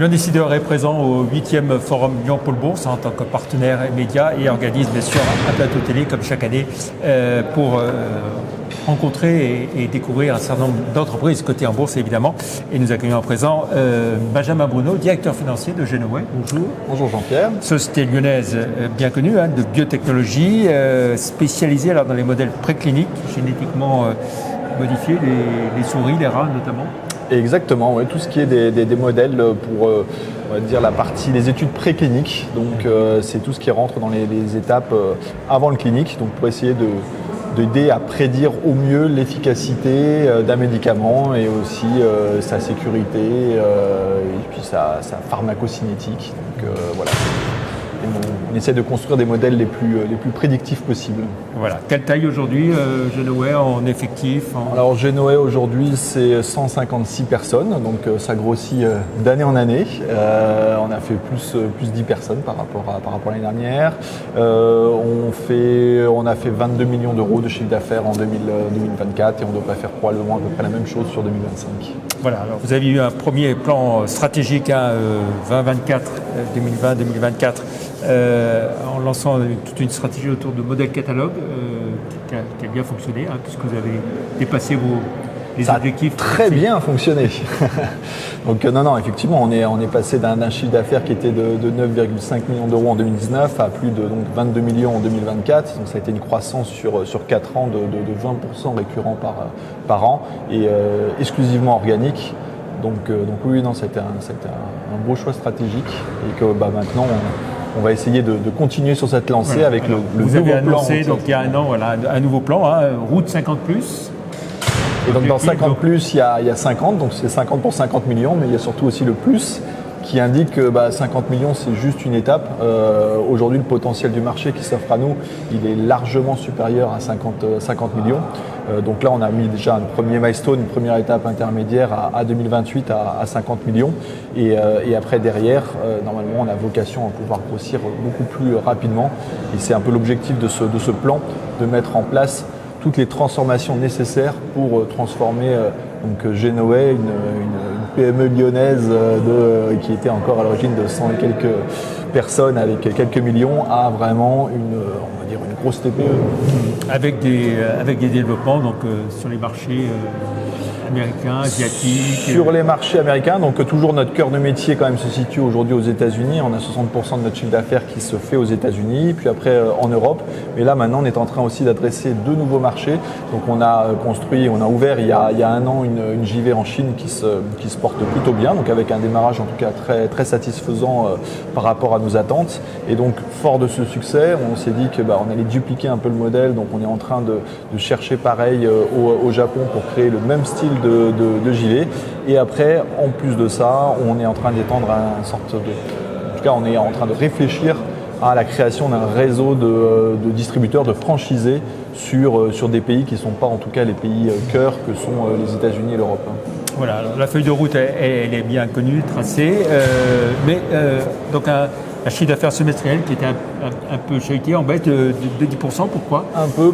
Lyon Décideur est présent au 8e Forum Lyon-Pôle Bourse en tant que partenaire média et organise bien sûr un plateau télé comme chaque année pour rencontrer et découvrir un certain nombre d'entreprises cotées en bourse évidemment. Et nous accueillons à présent Benjamin Bruno, directeur financier de Genoway. Bonjour. Bonjour Jean-Pierre. Société lyonnaise bien connue de biotechnologie, spécialisée alors dans les modèles précliniques, génétiquement modifiés, les souris, les rats notamment. Exactement, ouais, tout ce qui est des modèles pour on va dire les études précliniques. Donc c'est tout ce qui rentre dans les étapes avant le clinique, donc pour essayer d'aider à prédire au mieux l'efficacité d'un médicament et aussi sa sécurité et puis sa pharmacocinétique. Donc voilà. Et on essaie de construire des modèles les plus prédictifs possibles. Voilà. Quelle taille aujourd'hui Genoway en effectif Alors Genoway aujourd'hui c'est 156 personnes, donc ça grossit d'année en année. On a fait plus 10 personnes par rapport à l'année dernière. On a fait 22 millions d'euros de chiffre d'affaires en 2024 et on devrait faire probablement à peu près la même chose sur 2025. Voilà, alors vous avez eu un premier plan stratégique 2024, 2020-2024 en lançant toute une stratégie autour de modèles catalogue qui a bien fonctionné puisque vous avez dépassé les objectifs. Très bien fonctionné. Donc non, effectivement, on est passé d'un chiffre d'affaires qui était de 9,5 millions d'euros en 2019 à plus de 22 millions en 2024. Donc ça a été une croissance sur 4 ans de 20% récurrent par an et exclusivement organique. Donc oui, non, c'était un beau choix stratégique et que maintenant on va essayer de continuer sur cette lancée avec le nouveau plan. Vous avez annoncé donc il y a un an un nouveau plan, route 50+. Et donc dans 50 plus, il y a 50, donc c'est 50 pour 50 millions, mais il y a surtout aussi le plus qui indique que 50 millions c'est juste une étape. Aujourd'hui le potentiel du marché qui s'offre à nous, il est largement supérieur à 50 millions. Donc là on a mis déjà un premier milestone, une première étape intermédiaire à 2028 à 50 millions. Et après derrière, normalement on a vocation à pouvoir grossir beaucoup plus rapidement. Et c'est un peu l'objectif de ce plan, de mettre en place toutes les transformations nécessaires pour transformer Genoway, une PME lyonnaise qui était encore à l'origine de 100 et quelques personnes avec quelques millions à vraiment une grosse TPE. Avec des développements sur les marchés américains, asiatiques. Sur les marchés américains, donc toujours notre cœur de métier quand même se situe aujourd'hui aux États-Unis. On a 60% de notre chiffre d'affaires qui se fait aux États-Unis, puis après en Europe. Mais là maintenant on est en train aussi d'adresser deux nouveaux marchés. Donc on a ouvert il y a un an une JV en Chine qui se porte plutôt bien, donc avec un démarrage en tout cas très, très satisfaisant par rapport à nos attentes. Et donc fort de ce succès, on s'est dit que on allait dupliquer un peu le modèle. Donc on est en train de chercher pareil au Japon pour créer le même style de JV. Et après, en plus de ça, on est en train d'étendre en tout cas, on est en train de réfléchir à la création d'un réseau de distributeurs, de franchisés sur des pays qui ne sont pas en tout cas les pays cœur que sont les États-Unis et l'Europe. Voilà, alors la feuille de route, elle est bien connue, tracée, mais donc un chiffre d'affaires semestriel qui était un peu chahuté, en baisse de 10%. Pourquoi ?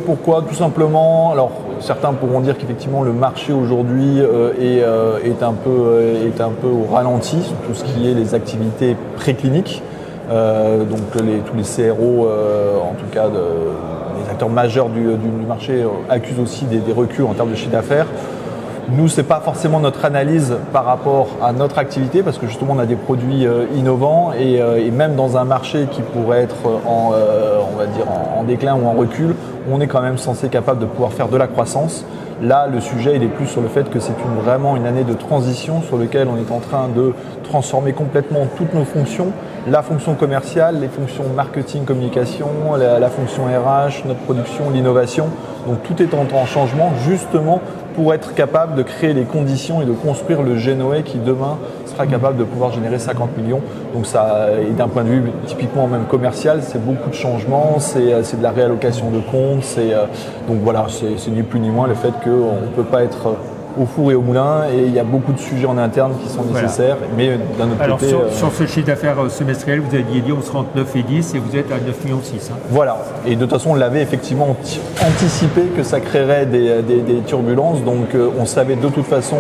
Pourquoi ? Tout simplement, alors certains pourront dire qu'effectivement le marché aujourd'hui est un peu au ralenti sur tout ce qui est les activités précliniques. Donc tous les CRO, en tout cas les acteurs majeurs du marché accusent aussi des reculs en termes de chiffre d'affaires. Nous, ce n'est pas forcément notre analyse par rapport à notre activité parce que justement on a des produits innovants et même dans un marché qui pourrait être en déclin ou en recul, on est quand même censé capable de pouvoir faire de la croissance. Là, le sujet il est plus sur le fait que c'est vraiment une année de transition sur laquelle on est en train de transformer complètement toutes nos fonctions, la fonction commerciale, les fonctions marketing, communication, la fonction RH, notre production, l'innovation. Donc tout est en changement justement pour être capable de créer les conditions et de construire le Genoway qui demain sera capable de pouvoir générer 50 millions. Donc ça, et d'un point de vue typiquement même commercial, c'est beaucoup de changements, c'est de la réallocation de comptes, donc voilà, c'est ni plus ni moins le fait qu'on ne peut pas être au four et au moulin et il y a beaucoup de sujets en interne qui sont nécessaires. Mais d'un autre côté... Alors sur ce chiffre d'affaires semestriel, vous aviez dit on sera entre 9 et 10 et vous êtes à 9,6 millions. Voilà, et de toute façon on l'avait effectivement anticipé que ça créerait des turbulences, donc on savait de toute façon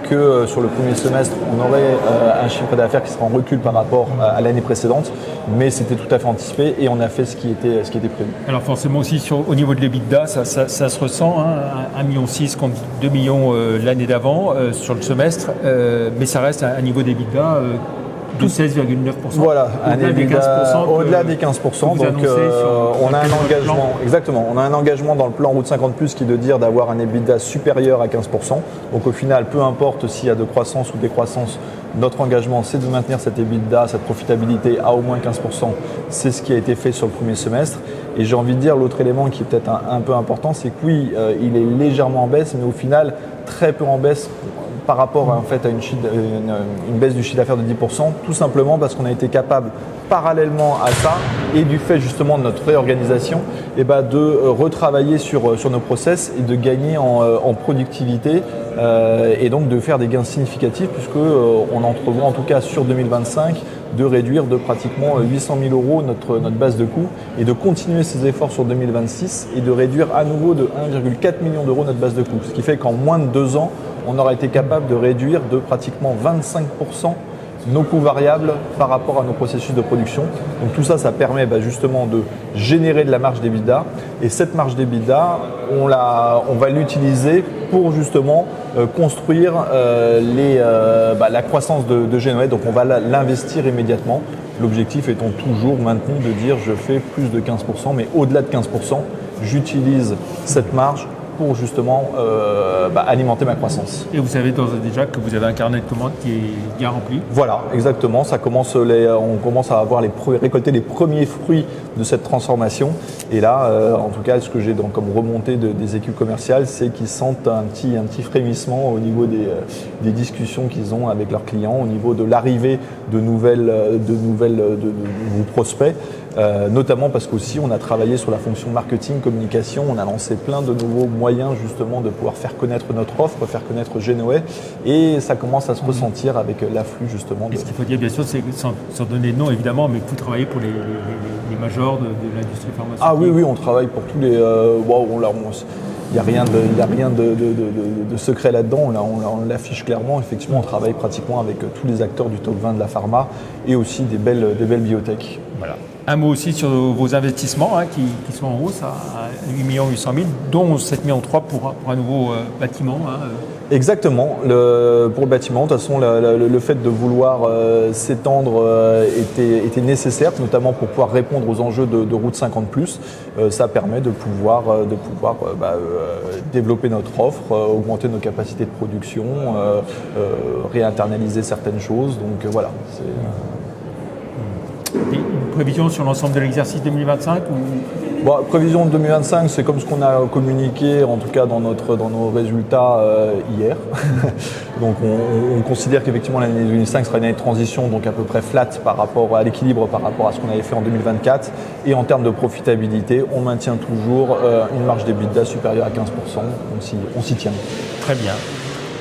que sur le premier semestre, on aurait un chiffre d'affaires qui sera en recul par rapport à l'année précédente, mais c'était tout à fait anticipé et on a fait ce qui était prévu. Alors forcément aussi au niveau de l'EBITDA, ça se ressent, hein, 1,6 million contre 2 millions l'année d'avant sur le semestre, mais ça reste un niveau d'EBITDA de 16,9%. Voilà, au-delà des 15%. Au-delà des 15%. Donc on a un engagement, exactement, on a un engagement dans le plan Route 50 Plus qui est de dire d'avoir un EBITDA supérieur à 15%. Donc au final, peu importe s'il y a de croissance ou décroissance, notre engagement c'est de maintenir cet EBITDA, cette profitabilité à au moins 15%. C'est ce qui a été fait sur le premier semestre. Et j'ai envie de dire, l'autre élément qui est peut-être un peu important, c'est que oui, il est légèrement en baisse, mais au final, très peu en baisse par rapport en fait, à une baisse du chiffre d'affaires de 10%, tout simplement parce qu'on a été capable, parallèlement à ça, et du fait justement de notre réorganisation, de retravailler sur nos process et de gagner en productivité et donc de faire des gains significatifs puisqu'on entrevoit en tout cas sur 2025 de réduire de pratiquement 800 000 euros notre base de coûts et de continuer ces efforts sur 2026 et de réduire à nouveau de 1,4 million d'euros notre base de coûts. Ce qui fait qu'en moins de 2 ans, on aura été capable de réduire de pratiquement 25% nos coûts variables par rapport à nos processus de production. Donc tout ça, ça permet justement de générer de la marge d'EBITDA. Et cette marge d'EBITDA, on va l'utiliser pour justement construire la croissance de Génoët. Donc on va l'investir immédiatement. L'objectif étant toujours maintenu de dire je fais plus de 15%, mais au-delà de 15%, j'utilise cette marge pour justement alimenter ma croissance. Et vous savez déjà que vous avez un carnet de commandes qui est bien rempli. Voilà, exactement. Ça commence on commence à avoir récolter les premiers fruits de cette transformation. Et là, en tout cas, ce que j'ai comme remontée des équipes commerciales, c'est qu'ils sentent un petit frémissement au niveau des discussions qu'ils ont avec leurs clients, au niveau de l'arrivée de nouveaux prospects. Notamment parce qu'aussi on a travaillé sur la fonction marketing, communication, on a lancé plein de nouveaux moyens justement de pouvoir faire connaître notre offre, faire connaître Génoët et ça commence à se ressentir avec l'afflux justement. Et ce qu'il faut dire bien sûr, c'est sans donner de nom évidemment, mais que vous travaillez pour les majors de l'industrie pharmaceutique. Ah oui, on travaille pour tous les... il n'y a rien de secret là-dedans, on l'affiche clairement. Effectivement, on travaille pratiquement avec tous les acteurs du top 20 de la pharma et aussi des belles biotech. Voilà. Un mot aussi sur vos investissements qui sont en hausse à 8 800 000, dont 7 millions pour un nouveau bâtiment. Exactement. Pour le bâtiment, de toute façon, le fait de vouloir s'étendre était nécessaire, notamment pour pouvoir répondre aux enjeux de Route 50 Plus. Ça permet de pouvoir développer notre offre, augmenter nos capacités de production, réinternaliser certaines choses. Donc voilà. Une prévision sur l'ensemble de l'exercice 2025 prévision de 2025, c'est comme ce qu'on a communiqué, en tout cas dans nos résultats hier. Donc on considère qu'effectivement l'année 2025 sera une année de transition, donc à peu près flat par rapport à l'équilibre, par rapport à ce qu'on avait fait en 2024. Et en termes de profitabilité, on maintient toujours une marge d'EBITDA supérieure à 15%. On s'y tient. Très bien.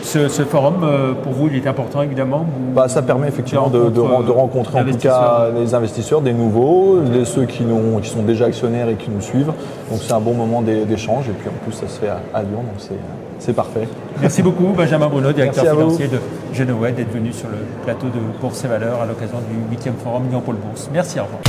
Ce forum, pour vous, il est important évidemment. Ça permet effectivement de rencontrer en tout cas les investisseurs, des nouveaux, ceux qui sont déjà actionnaires et qui nous suivent. Donc c'est un bon moment d'échange et puis en plus ça se fait à Lyon, donc c'est parfait. Merci beaucoup Benjamin Bruno, directeur financier de Génoët, d'être venu sur le plateau de Bourse et Valeurs à l'occasion du 8e forum Lyon Pôle Bourse. Merci, au revoir.